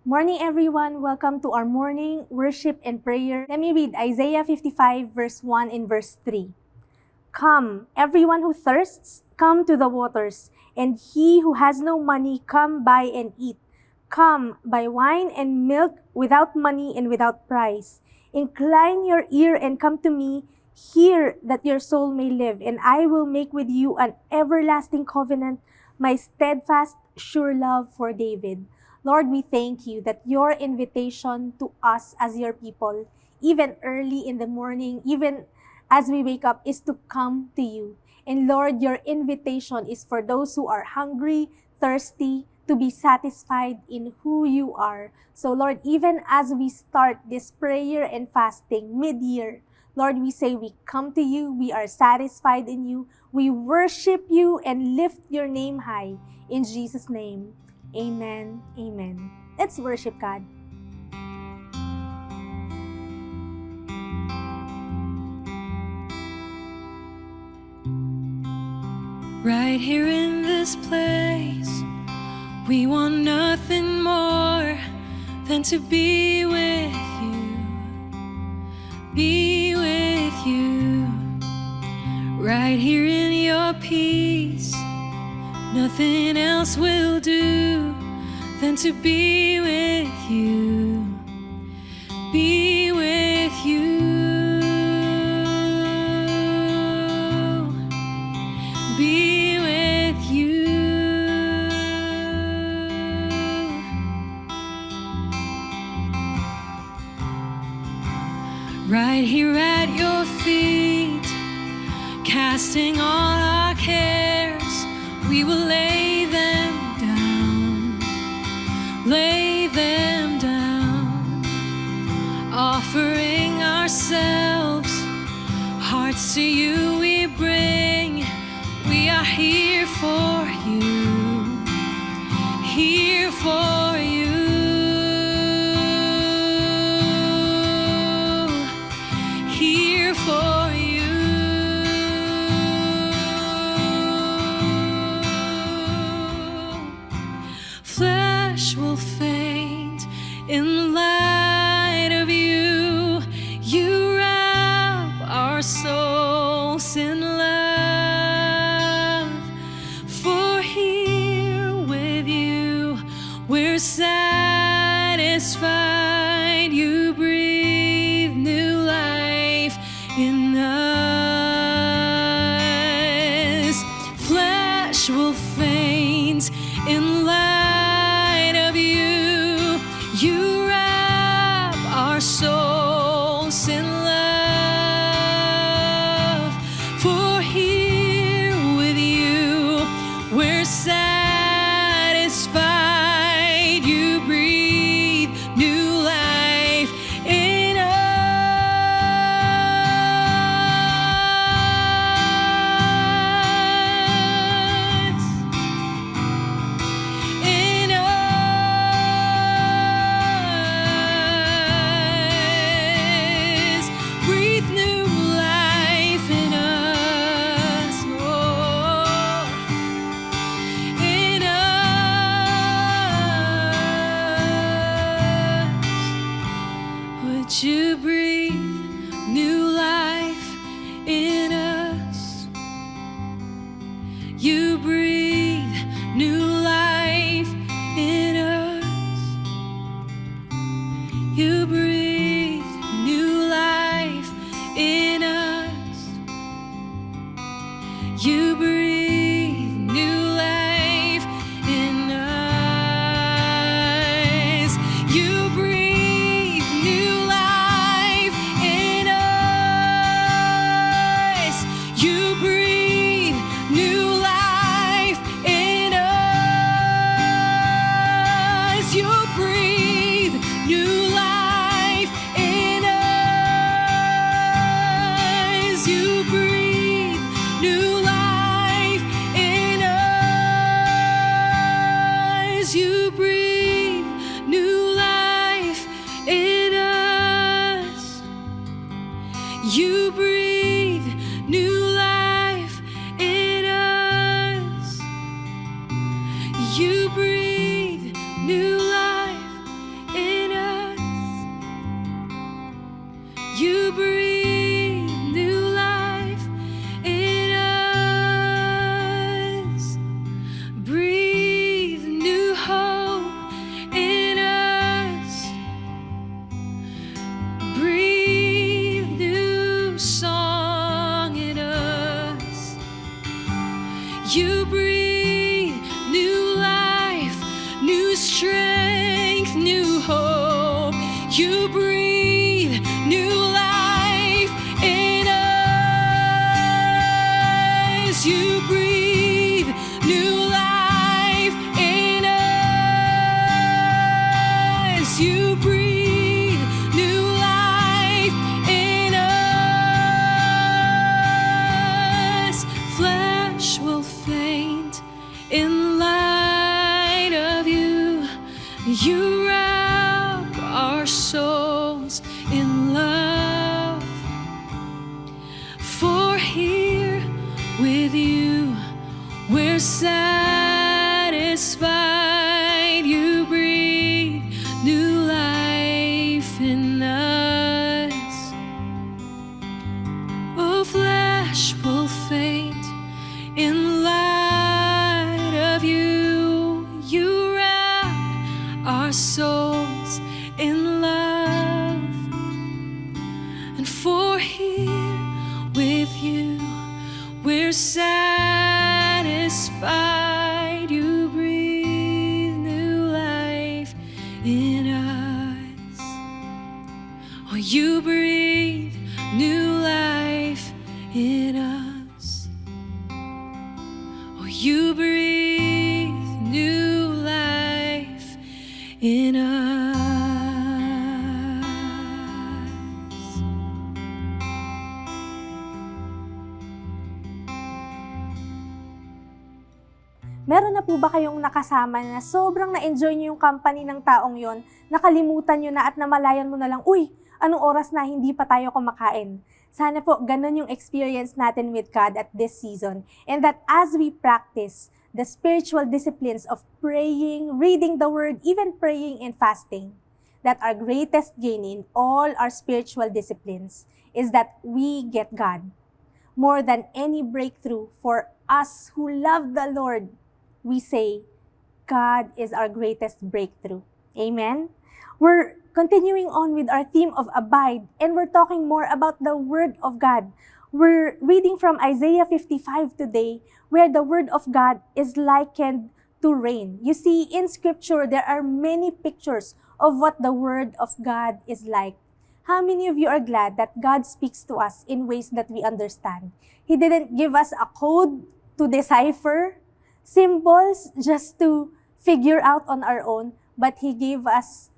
Morning, everyone. Welcome to our morning worship and prayer. Let me read Isaiah 55, verse 1 and verse 3. Come, everyone who thirsts, come to the waters, and he who has no money, come buy and eat. Come, buy wine and milk without money and without price. Incline your ear and come to me. Hear that your soul may live, and I will make with you an everlasting covenant, my steadfast, sure love for David. Lord, we thank you that your invitation to us as your people, even early in the morning, even as we wake up, is to come to you. And Lord, your invitation is for those who are hungry, thirsty, to be satisfied in who you are. So Lord, even as we start this prayer and fasting mid-year, Lord, we say we come to you, we are satisfied in you, we worship you and lift your name high. In Jesus' name, amen, amen. Let's worship God. Right here in this place, we want nothing more than to be with you, be with you. Right here in your peace, nothing else will do than to be with you, be with you, be with you. Right here at your feet, casting all our cares, we will lay them down, lay them down, offering ourselves, hearts to you we bring. We are here for you, here for you, here for you. Flesh will faint in light of you. You wrap our souls in love. For here with you, we're satisfied. You breathe new life in us. Flesh will faint in light of you. You wrap our souls in love. For here with you, we're satisfied. You breathe new life in us. In us. Breathe new life in us. Oh. In us. Would you breathe new life in us? You breathe new life in us. You breathe new life in us. You breathe new life in us. You breathe new life in us. You breathe new life in us. You breathe new life You breathe new life in us. Breathe new hope in us. Breathe new song in us. You breathe new life, new strength, new hope. You breathe new life in us. You breathe new life in us. You breathe new life in us. Flesh will faint in light of you. You wrap our souls in love. For here with you we're satisfied. You breathe new life in us. Oh, flesh will faint in light of you. You wrap our souls in love. And for here with you we're satisfied. You breathe new life in us. Oh, you breathe new life in us. Oh, you breathe new life in us. Meron na po ba kayong nakasama na sobrang na-enjoy nyo yung company ng taong yon, nakalimutan nyo na at namalayan mo na lang, uy, anong oras na hindi pa tayo kumakain? Sana po ganun yung experience natin with God at this season. And that as we practice the spiritual disciplines of praying, reading the Word, even praying and fasting, that our greatest gain in all our spiritual disciplines is that we get God. More than any breakthrough for us who love the Lord, we say, God is our greatest breakthrough. Amen? We're continuing on with our theme of abide, and we're talking more about the Word of God. We're reading from Isaiah 55 today, where the Word of God is likened to rain. You see, in Scripture, there are many pictures of what the Word of God is like. How many of you are glad that God speaks to us in ways that we understand? He didn't give us a code to decipher, symbols just to figure out on our own, but He gave us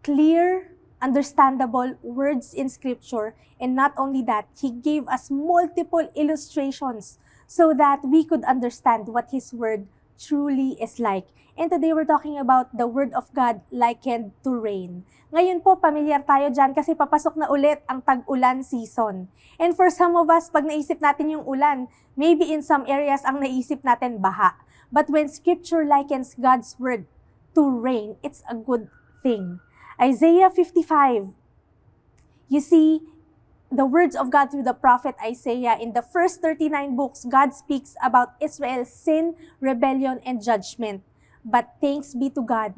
clear, understandable words in Scripture. And not only that, He gave us multiple illustrations so that we could understand what His Word truly is like. And today we're talking about the Word of God likened to rain. Ngayon po, pamilyar tayo dyan kasi papasok na ulit ang tag-ulan season. And for some of us, pag naisip natin yung ulan, maybe in some areas ang naisip natin baha. But when Scripture likens God's Word to rain, it's a good thing. Isaiah 55, you see, the words of God through the prophet Isaiah, in the first 39 books, God speaks about Israel's sin, rebellion, and judgment. But thanks be to God,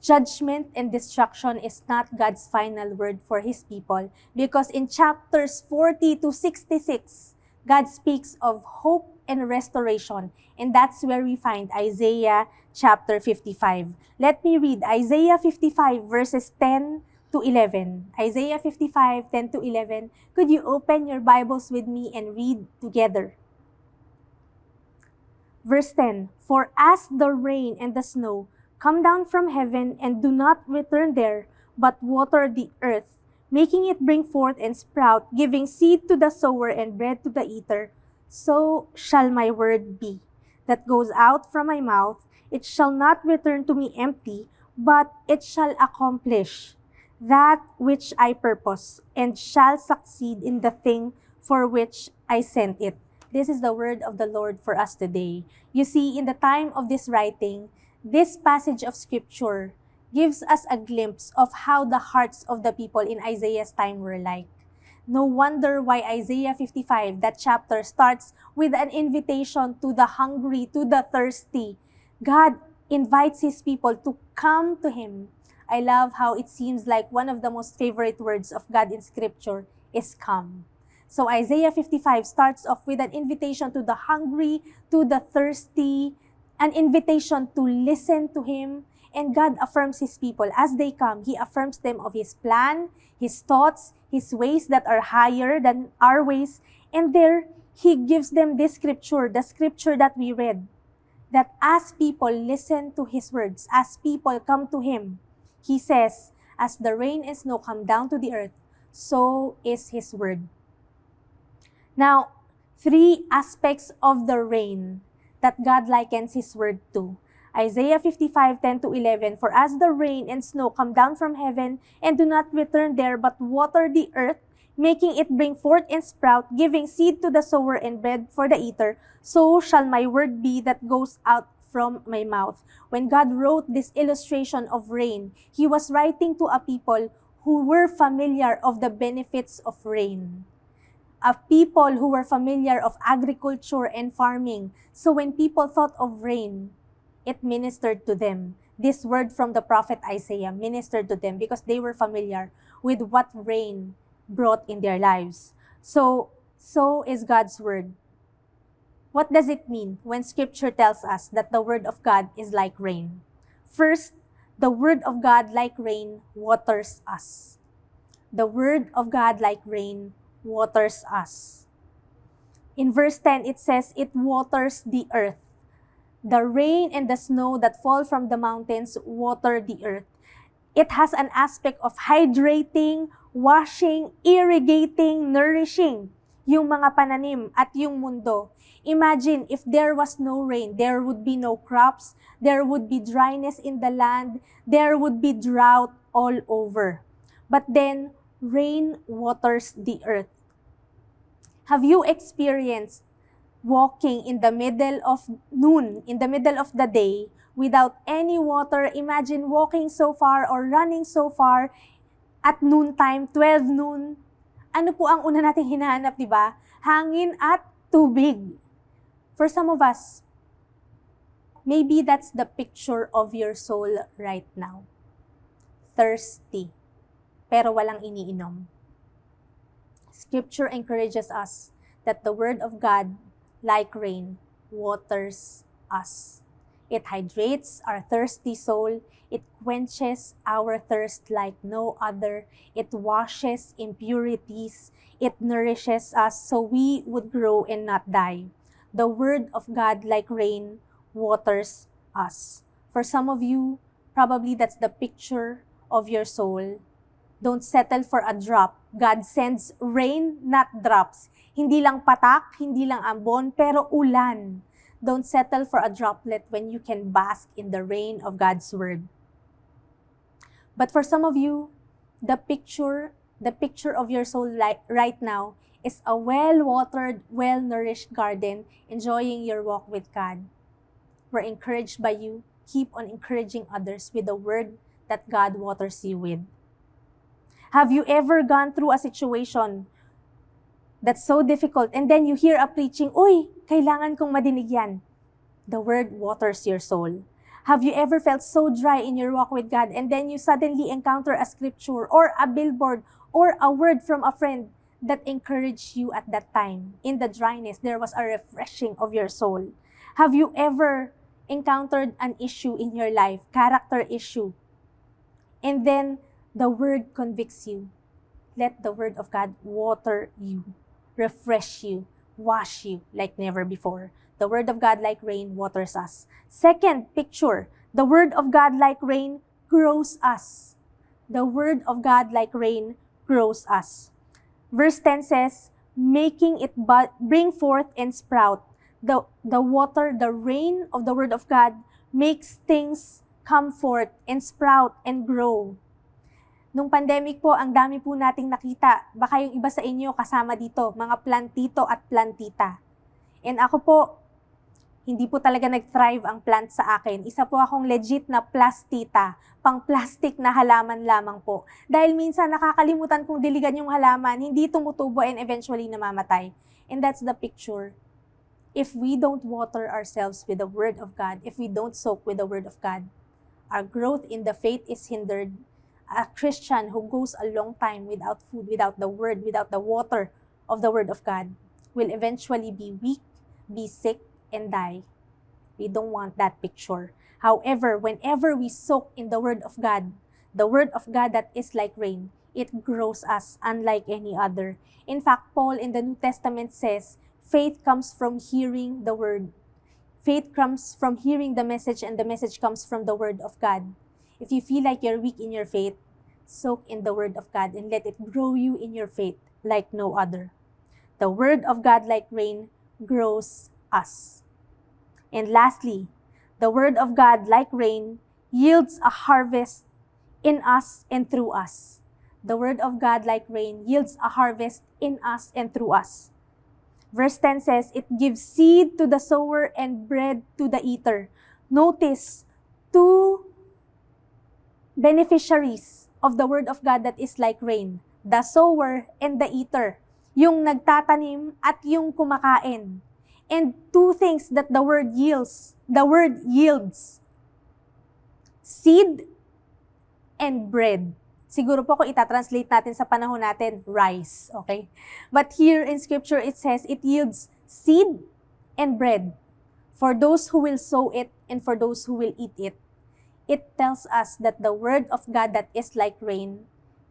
judgment and destruction is not God's final word for His people, because in chapters 40 to 66, God speaks of hope and restoration, and that's where we find Isaiah chapter 55. Let me read Isaiah 55 verses 10 to 11. Isaiah 55, 10 to 11. Could you open your Bibles with me and read together? Verse 10, For as the rain and the snow come down from heaven and do not return there, but water the earth, making it bring forth and sprout, giving seed to the sower and bread to the eater, so shall my word be that goes out from my mouth. It shall not return to me empty, but it shall accomplish that which I purpose, and shall succeed in the thing for which I sent it. This is the word of the Lord for us today. You see, in the time of this writing, this passage of Scripture gives us a glimpse of how the hearts of the people in Isaiah's time were like. No wonder why Isaiah 55, that chapter, starts with an invitation to the hungry, to the thirsty. God invites His people to come to Him. I love how it seems like one of the most favorite words of God in Scripture is come. So Isaiah 55 starts off with an invitation to the hungry, to the thirsty, an invitation to listen to Him. And God affirms His people. As they come, He affirms them of His plan, His thoughts, His ways that are higher than our ways. And there, He gives them this scripture, the scripture that we read, that as people listen to His words, as people come to Him, He says, as the rain and snow come down to the earth, so is His word. Now, 3 aspects of the rain that God likens His word to. Isaiah 55, 10-11, for as the rain and snow come down from heaven and do not return there but water the earth, making it bring forth and sprout, giving seed to the sower and bread for the eater, so shall my word be that goes out from my mouth. When God wrote this illustration of rain, He was writing to a people who were familiar of the benefits of rain, of people who were familiar of agriculture and farming. So when people thought of rain, it ministered to them. This word from the prophet Isaiah ministered to them because they were familiar with what rain brought in their lives. So is God's word. What does it mean when Scripture tells us that the word of God is like rain? First, the word of God like rain waters us. The word of God like rain waters us. In verse 10, it says, it waters the earth. The rain and the snow that fall from the mountains water the earth. It has an aspect of hydrating, washing, irrigating, nourishing yung mga pananim at yung mundo. Imagine if there was no rain, there would be no crops, there would be dryness in the land, there would be drought all over. But then, rain waters the earth. Have you experienced walking in the middle of noon, in the middle of the day, without any water? Imagine walking so far or running so far at noontime, 12 noon. Ano po ang una nating hinahanap, di ba? Hangin at tubig. For some of us, maybe that's the picture of your soul right now. Thirsty, pero walang iniinom. Scripture encourages us that the Word of God, like rain, waters us. It hydrates our thirsty soul. It quenches our thirst like no other. It washes impurities. It nourishes us so we would grow and not die. The Word of God, like rain, waters us. For some of you, probably that's the picture of your soul. Don't settle for a drop. God sends rain, not drops. Hindi lang patak, hindi lang ambon, pero ulan. Don't settle for a droplet when you can bask in the rain of God's Word. But for some of you, the picture of your soul right now is a well-watered, well-nourished garden, enjoying your walk with God. We're encouraged by you. Keep on encouraging others with the Word that God waters you with. Have you ever gone through a situation that's so difficult and then you hear a preaching, "Uy, kailangan kong madinig yan." The Word waters your soul. Have you ever felt so dry in your walk with God and then you suddenly encounter a scripture or a billboard or a word from a friend that encouraged you at that time? In the dryness, there was a refreshing of your soul. Have you ever encountered an issue in your life, character issue, and then the Word convicts you? Let the Word of God water you, refresh you, wash you like never before. The Word of God, like rain, waters us. Second picture, the Word of God, like rain, grows us. The Word of God, like rain, grows us. Verse 10 says, making it bring forth and sprout. The water, the rain of the Word of God makes things come forth and sprout and grow. Nung pandemic po, ang dami po nating nakita. Baka yung iba sa inyo kasama dito, mga plantito at plantita. And ako po, Hindi po talaga nag-thrive ang plant sa akin. Isa po akong legit na plastita, pang-plastic na halaman lamang po. Dahil minsan nakakalimutan kong diligan yung halaman, hindi tumutubo and eventually namamatay. And that's the picture. If we don't water ourselves with the Word of God, if we don't soak with the Word of God, our growth in the faith is hindered. A Christian who goes a long time without food, without the Word, without the water of the Word of God, will eventually be weak, be sick, and die. We don't want that picture. However, whenever we soak in the Word of God, the Word of God that is like rain, it grows us unlike any other. In fact, Paul in the New Testament says, faith comes from hearing the Word. Faith comes from hearing the message, and the message comes from the Word of God. If you feel like you're weak in your faith, soak in the Word of God and let it grow you in your faith like no other. The Word of God like rain grows us. And lastly, the Word of God, like rain, yields a harvest in us and through us. The Word of God, like rain, yields a harvest in us and through us. Verse 10 says, it gives seed to the sower and bread to the eater. Notice, two beneficiaries of the Word of God that is like rain. The sower and the eater. Yung nagtatanim at yung kumakain. And two things that the word yields. The word yields. Seed and bread. Siguro po kung itatranslate natin sa panahon natin, rice. Okay? But here in Scripture, it says it yields seed and bread for those who will sow it and for those who will eat it. It tells us that the Word of God that is like rain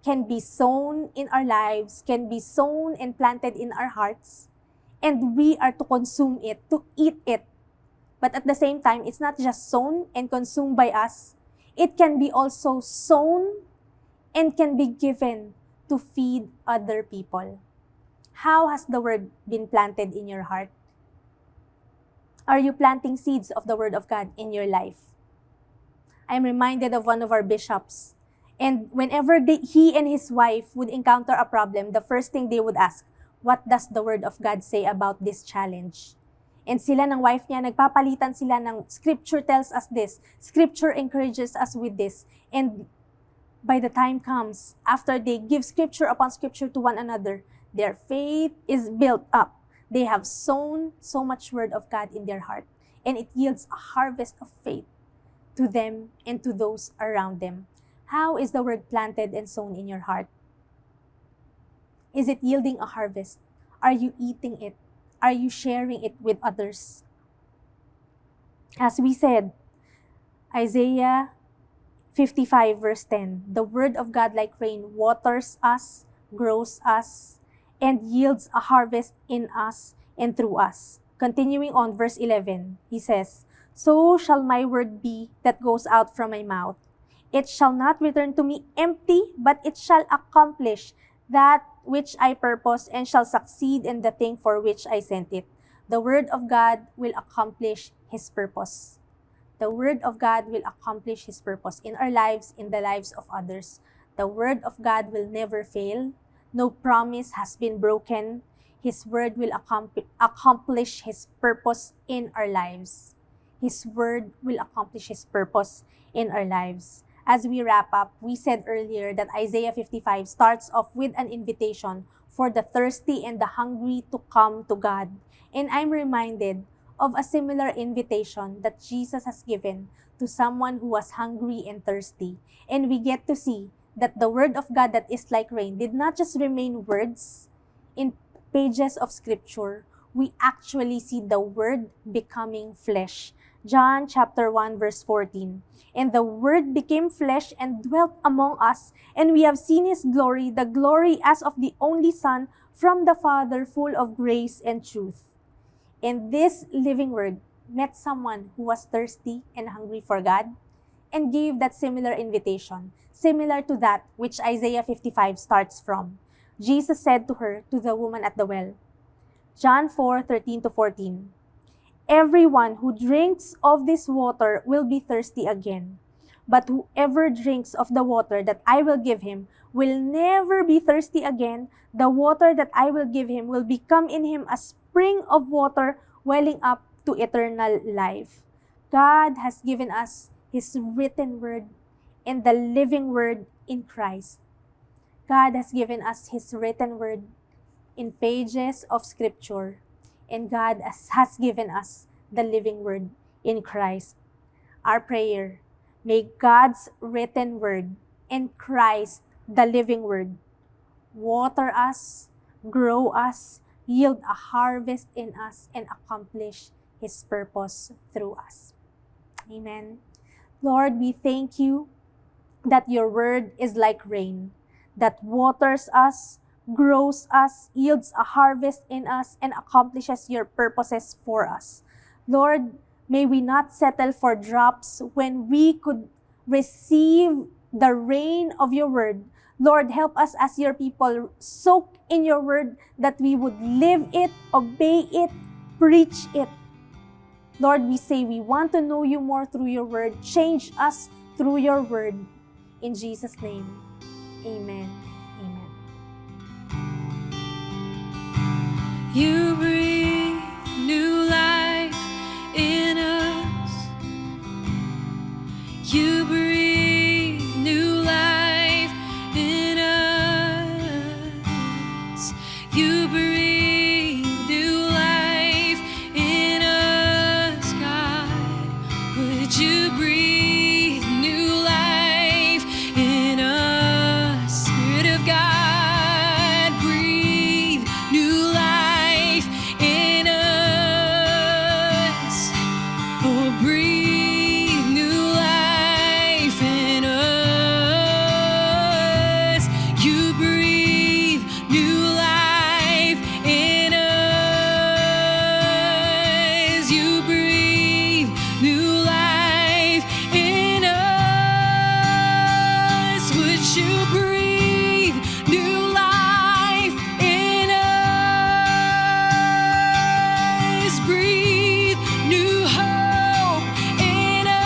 can be sown in our lives, can be sown and planted in our hearts, and we are to consume it, to eat it. But at the same time, it's not just sown and consumed by us. It can be also sown and can be given to feed other people. How has the Word been planted in your heart? Are you planting seeds of the Word of God in your life? I'm reminded of one of our bishops. And whenever he and his wife would encounter a problem, the first thing they would ask, what does the Word of God say about this challenge? And sila ng wife niya, nagpapalitan sila ng Scripture tells us this. Scripture encourages us with this. And by the time comes, after they give Scripture upon Scripture to one another, their faith is built up. They have sown so much Word of God in their heart. And it yields a harvest of faith to them and to those around them. How is the Word planted and sown in your heart? Is it yielding a harvest? Are you eating it? Are you sharing it with others? As we said, Isaiah 55 verse 10, the Word of God like rain waters us, grows us, and yields a harvest in us and through us. Continuing on verse 11, he says, so shall my word be that goes out from my mouth. It shall not return to me empty, but it shall accomplish that which I purpose and shall succeed in the thing for which I sent it. The Word of God will accomplish His purpose. The Word of God will accomplish His purpose in our lives, in the lives of others. The Word of God will never fail. No promise has been broken. His Word will accomplish His purpose in our lives. His Word will accomplish His purpose in our lives. As we wrap up, we said earlier that Isaiah 55 starts off with an invitation for the thirsty and the hungry to come to God. And I'm reminded of a similar invitation that Jesus has given to someone who was hungry and thirsty. And we get to see that the Word of God that is like rain did not just remain words in pages of Scripture. We actually see the Word becoming flesh. John chapter 1 verse 14. And the Word became flesh and dwelt among us, and we have seen His glory, the glory as of the only Son from the Father, full of grace and truth. And this living Word met someone who was thirsty and hungry for God and gave that similar invitation, similar to that which Isaiah 55 starts from. Jesus said to her, to the woman at the well, John 4:13-14, everyone who drinks of this water will be thirsty again. But whoever drinks of the water that I will give him will never be thirsty again. The water that I will give him will become in him a spring of water welling up to eternal life. God has given us His written word and the living word in Christ. God has given us His written word in pages of Scripture, and God has given us the living word in Christ. Our prayer, may God's written word and Christ, the living word, water us, grow us, yield a harvest in us, and accomplish His purpose through us. Amen. Lord, we thank you that your word is like rain, that waters us, grows us, yields a harvest in us, and accomplishes your purposes for us. Lord, may we not settle for drops when we could receive the rain of your word. Lord, help us as your people soak in your word, that we would live it, obey it, preach it. Lord, we say we want to know you more through your word. Change us through your word. In Jesus' name, amen. Amen. You breathe new life in us. You breathe new life in us. You breathe new life in us, God. Would you breathe new life in us? Spirit of God, breathe new life in us. Oh, breathe new life in us. You breathe new life in us. You breathe new life in us. Would you breathe new life in us? Breathe new hope in us.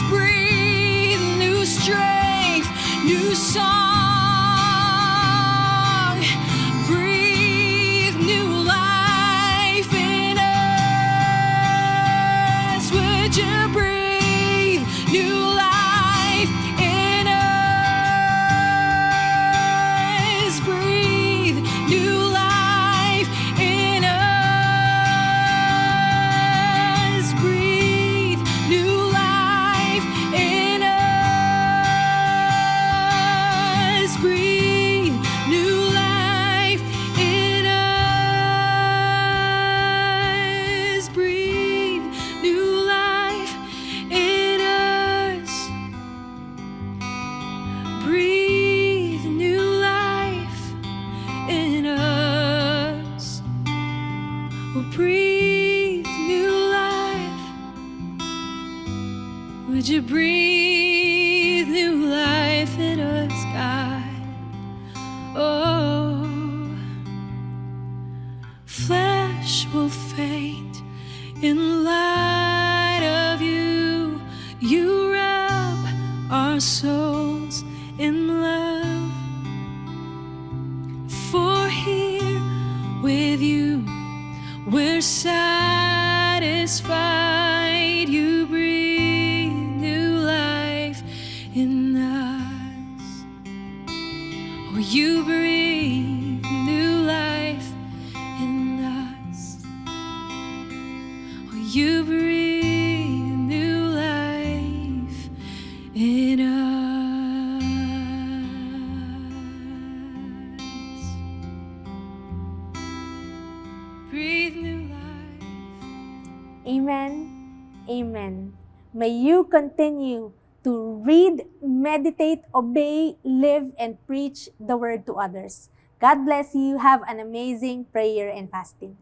Breathe new strength, new song. Breathe new life in us. Would you breathe new life in us? Breathe new life in us. Breathe new life in us. Breathe new life in us. Breathe new life in us. Breathe new life in us. Oh, breathe new life. Would you breathe new life in us, God? Oh, flesh will faint in light of you. You wrap our souls in love. For here with you we're satisfied. You breathe new life in us. Oh, you breathe new life in us. Oh, you breathe new life in us. Breathe new life. Amen. Amen. May you continue to read, meditate, obey, live, and preach the word to others. God bless you. Have an amazing prayer and fasting.